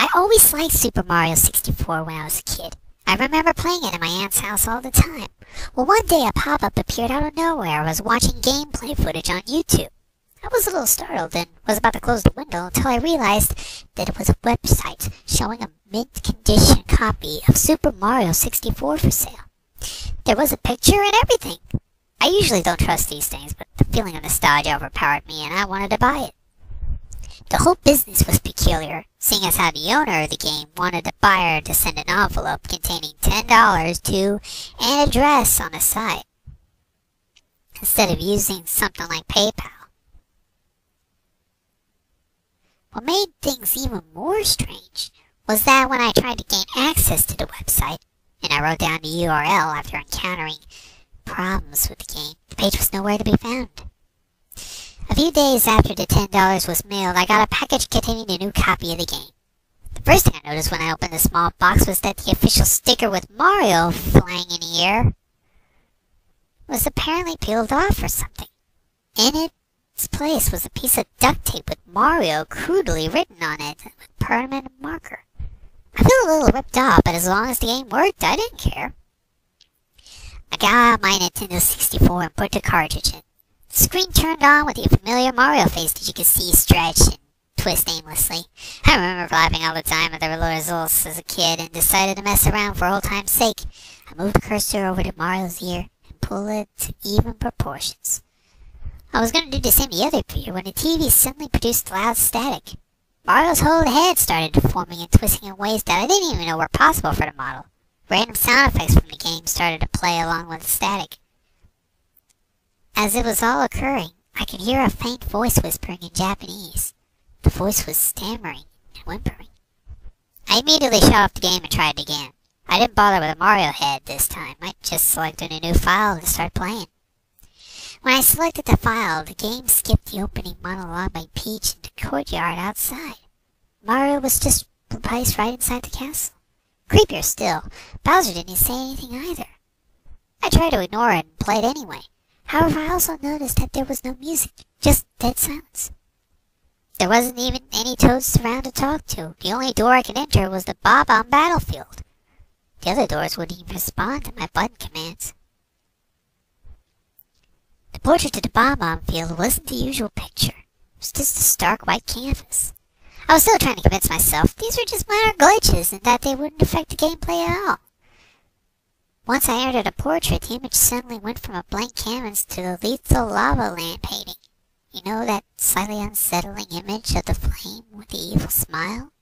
I always liked Super Mario 64 when I was a kid. I remember playing it in my aunt's house all the time. Well, one day a pop-up appeared out of nowhere. I was watching gameplay footage on YouTube. I was a little startled and was about to close the window until I realized that it was a website showing a mint-condition copy of Super Mario 64 for sale. There was a picture and everything. I usually don't trust these things, but the feeling of nostalgia overpowered me and I wanted to buy it. The whole business was peculiar, seeing as how the owner of the game wanted the buyer to send an envelope containing $10 to an address on the site, instead of using something like PayPal. What made things even more strange was that when I tried to gain access to the website, and I wrote down the URL after encountering problems with the game, the page was nowhere to be found. A few days after the $10 was mailed, I got a package containing a new copy of the game. The first thing I noticed when I opened the small box was that the official sticker with Mario flying in the air was apparently peeled off or something. In its place was a piece of duct tape with Mario crudely written on it with permanent marker. I feel a little ripped off, but as long as the game worked, I didn't care. I got my Nintendo 64 and put the cartridge in. The screen turned on with the familiar Mario face that you could see stretch and twist aimlessly. I remember laughing all the time at the results as a kid and decided to mess around for old time's sake. I moved the cursor over to Mario's ear and pulled it to even proportions. I was going to do the same the other year when the TV suddenly produced loud static. Mario's whole head started deforming and twisting in ways that I didn't even know were possible for the model. Random sound effects from the game started to play along with the static. As it was all occurring, I could hear a faint voice whispering in Japanese. The voice was stammering and whimpering. I immediately shut off the game and tried it again. I didn't bother with a Mario head this time. I just selected a new file to start playing. When I selected the file, the game skipped the opening monologue by Peach in the courtyard outside. Mario was just placed right inside the castle. Creepier still, Bowser didn't say anything either. I tried to ignore it and play it anyway. However, I also noticed that there was no music, just dead silence. There wasn't even any toads around to talk to. The only door I could enter was the Bob-omb battlefield. The other doors wouldn't even respond to my button commands. The portrait of the Bob-omb field wasn't the usual picture. It was just a stark white canvas. I was still trying to convince myself these were just minor glitches and that they wouldn't affect the gameplay at all. Once I entered a portrait, the image suddenly went from a blank canvas to the lethal lava lamp painting. You know that slightly unsettling image of the flame with the evil smile?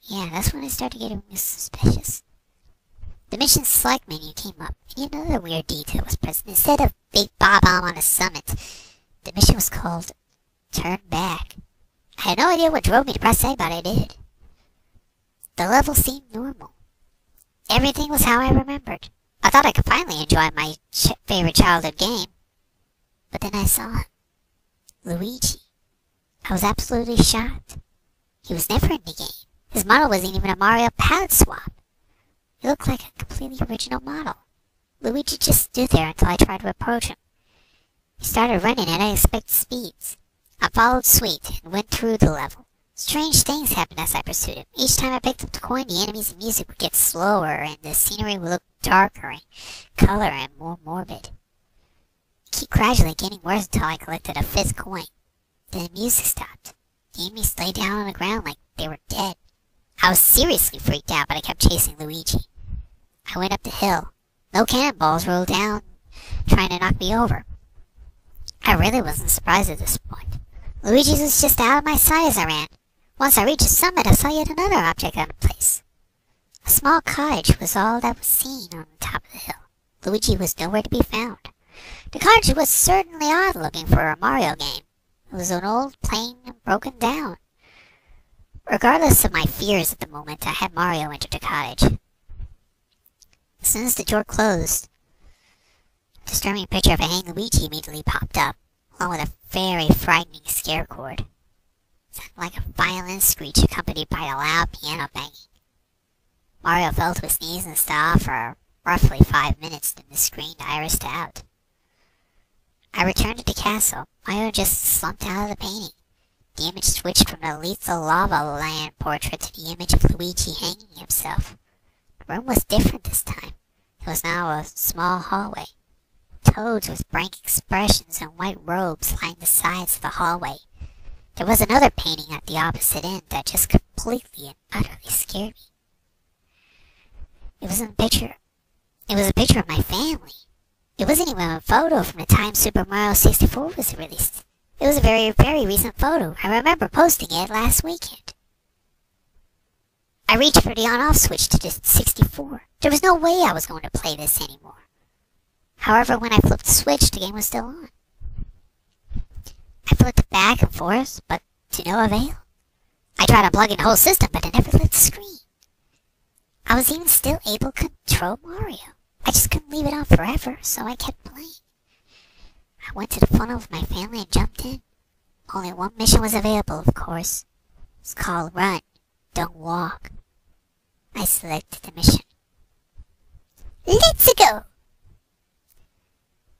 Yeah, that's when I started getting suspicious. The mission select menu came up, and another weird detail was present. Instead of Big Bob-omb on a summit, the mission was called Turn Back. I had no idea what drove me to press A, but I did. The level seemed normal. Everything was how I remembered. I thought I could finally enjoy my favorite childhood game. But then I saw him. Luigi. I was absolutely shocked. He was never in the game. His model wasn't even a Mario palette swap. He looked like a completely original model. Luigi just stood there until I tried to approach him. He started running at unexpected speeds. I followed suit and went through the level. Strange things happened as I pursued him. Each time I picked up the coin, the enemies and music would get slower, and the scenery would look darker in color and more morbid. It kept gradually getting worse until I collected a fifth coin. Then the music stopped. The enemies lay down on the ground like they were dead. I was seriously freaked out, but I kept chasing Luigi. I went up the hill. No cannonballs rolled down, trying to knock me over. I really wasn't surprised at this point. Luigi was just out of my sight as I ran. Once I reached the summit, I saw yet another object out of place. A small cottage was all that was seen on the top of the hill. Luigi was nowhere to be found. The cottage was certainly odd looking for a Mario game. It was an old, plain, and broken down. Regardless of my fears at the moment, I had Mario enter the cottage. As soon as the door closed, a disturbing picture of a hanging Luigi immediately popped up, along with a very frightening scare chord. It sounded like a violent screech accompanied by a loud piano banging. Mario fell to his knees and stood for roughly 5 minutes, then the screen irised out. I returned to the castle. Mario just slumped out of the painting. The image switched from the lethal lava land portrait to the image of Luigi hanging himself. The room was different this time. It was now a small hallway. Toads with frank expressions and white robes lined the sides of the hallway. There was another painting at the opposite end that just completely and utterly scared me. It was a picture of my family. It wasn't even a photo from the time Super Mario 64 was released. It was a very, very recent photo. I remember posting it last weekend. I reached for the on-off switch to the 64. There was no way I was going to play this anymore. However, when I flipped the switch, the game was still on. I flipped it back and forth, but to no avail. I tried unplugging the whole system, but it never lit the screen. I was even still able to control Mario. I just couldn't leave it on forever, so I kept playing. I went to the funnel of my family and jumped in. Only one mission was available, of course. It's called Run, Don't Walk. I selected the mission. Let's go!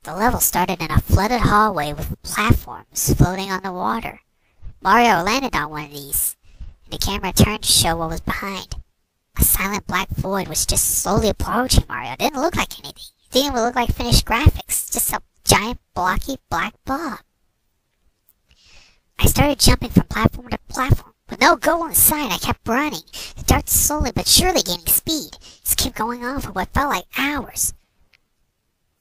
The level started in a flooded hallway with platforms floating on the water. Mario landed on one of these, and the camera turned to show what was behind. A silent black void was just slowly approaching Mario. It didn't look like anything. It didn't even look like finished graphics. Just a giant, blocky black blob. I started jumping from platform to platform. With no goal in sight, I kept running. The dark slowly but surely gaining speed. Just kept going on for what felt like hours.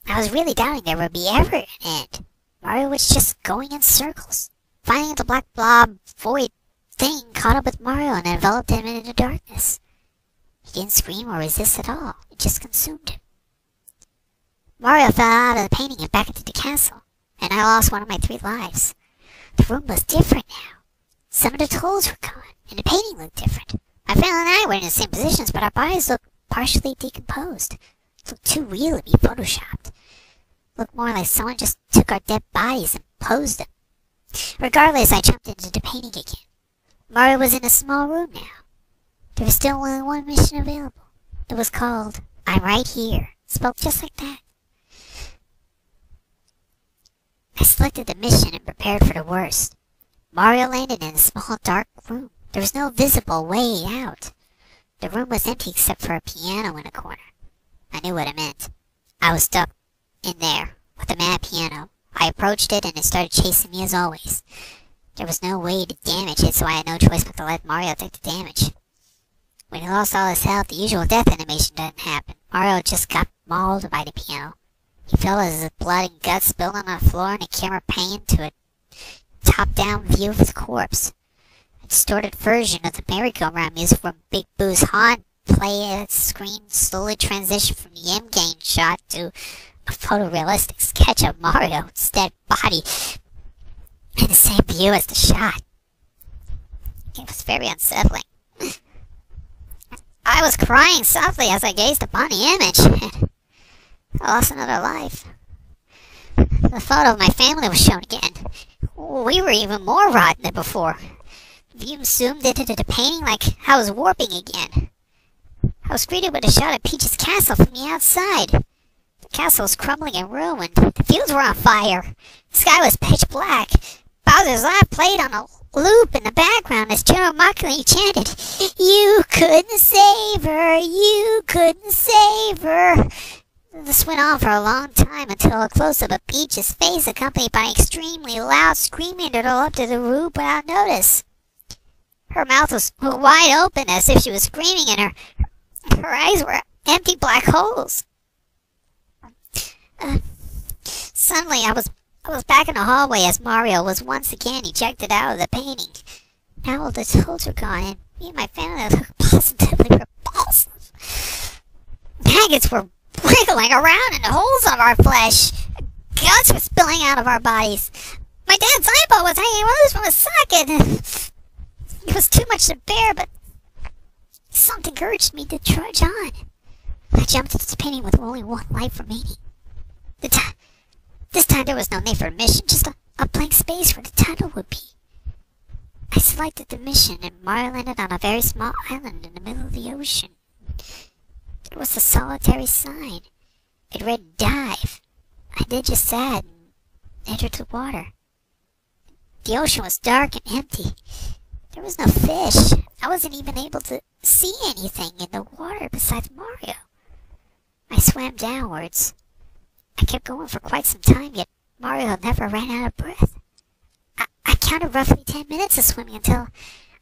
I was really doubting there would be ever an end. Mario was just going in circles. Finally, the black blob void thing caught up with Mario and enveloped him into the darkness. He didn't scream or resist at all. It just consumed him. Mario fell out of the painting and back into the castle, and I lost one of my 3 lives. The room was different now. Some of the tools were gone, and the painting looked different. My family and I were in the same positions, but our bodies looked partially decomposed. It looked too real to be photoshopped. It looked more like someone just took our dead bodies and posed them. Regardless, I jumped into the painting again. Mario was in a small room now. There was still only one mission available. It was called I'm Right Here, spelled just like that. I selected the mission and prepared for the worst. Mario landed in a small dark room. There was no visible way out. The room was empty except for a piano in a corner. I knew what it meant. I was stuck in there with a mad piano. I approached it and it started chasing me as always. There was no way to damage it, so I had no choice but to let Mario take the damage. When he lost all his health, the usual death animation didn't happen. Mario just got mauled by the piano. He fell as his blood and guts spilled on the floor and the camera panned to a top-down view of his corpse. A distorted version of the merry-go-round music from Big Boo's haunt play screen slowly transitioned from the in-game shot to a photorealistic sketch of Mario's dead body in the same view as the shot. It was very unsettling. I was crying softly as I gazed upon the image, and I lost another life. The photo of my family was shown again. We were even more rotten than before. The view zoomed into the painting like I was warping again. I was greeted with a shot of Peach's castle from the outside. The castle was crumbling and ruined. The fields were on fire. The sky was pitch black. Bowser's laugh played on a loop in the background as General mockingly chanted, "You couldn't save her! You couldn't save her!" This went on for a long time until a close-up of Peach's face accompanied by extremely loud screaming that rolled up to the roof without notice. Her mouth was wide open as if she was screaming and her eyes were empty black holes. Suddenly I was back in the hallway as Mario was once again ejected out of the painting. Now all the toads were gone and me and my family looked positively repulsive. Maggots were wriggling around in the holes of our flesh. Guts were spilling out of our bodies. My dad's eyeball was hanging loose from his socket. It was too much to bear, but something urged me to trudge on. I jumped into the painting with only one life remaining. This time there was no need for a mission, just a blank space where the title would be. I selected the mission and Mario landed on a very small island in the middle of the ocean. There was a solitary sign. It read dive. I did just that and entered the water. The ocean was dark and empty. There was no fish. I wasn't even able to see anything in the water besides Mario. I swam downwards. I kept going for quite some time, yet Mario never ran out of breath. I counted roughly 10 minutes of swimming until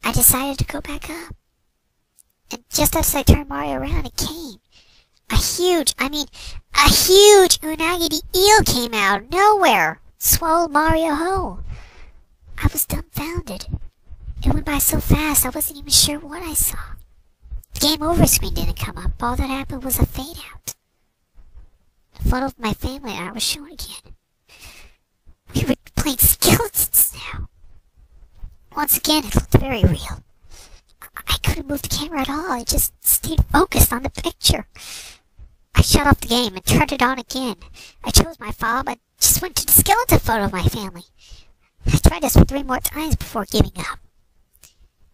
I decided to go back up. And just as I turned Mario around, it came. A huge unagity eel came out of nowhere, swallowed Mario whole. I was dumbfounded. It went by so fast, I wasn't even sure what I saw. The game over screen didn't come up. All that happened was a fade out. The photo of my family and I was shown again. We were playing skeletons now. Once again, it looked very real. I couldn't move the camera at all. I just stayed focused on the picture. I shut off the game and turned it on again. I chose my file, but just went to the skeleton photo of my family. I tried this 3 more times before giving up.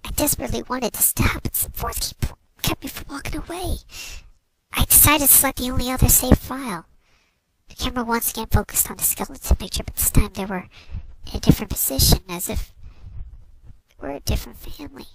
I desperately wanted to stop, but some force kept me from walking away. I decided to select the only other saved file. The camera once again focused on the skeleton picture, but this time they were in a different position, as if we were a different family.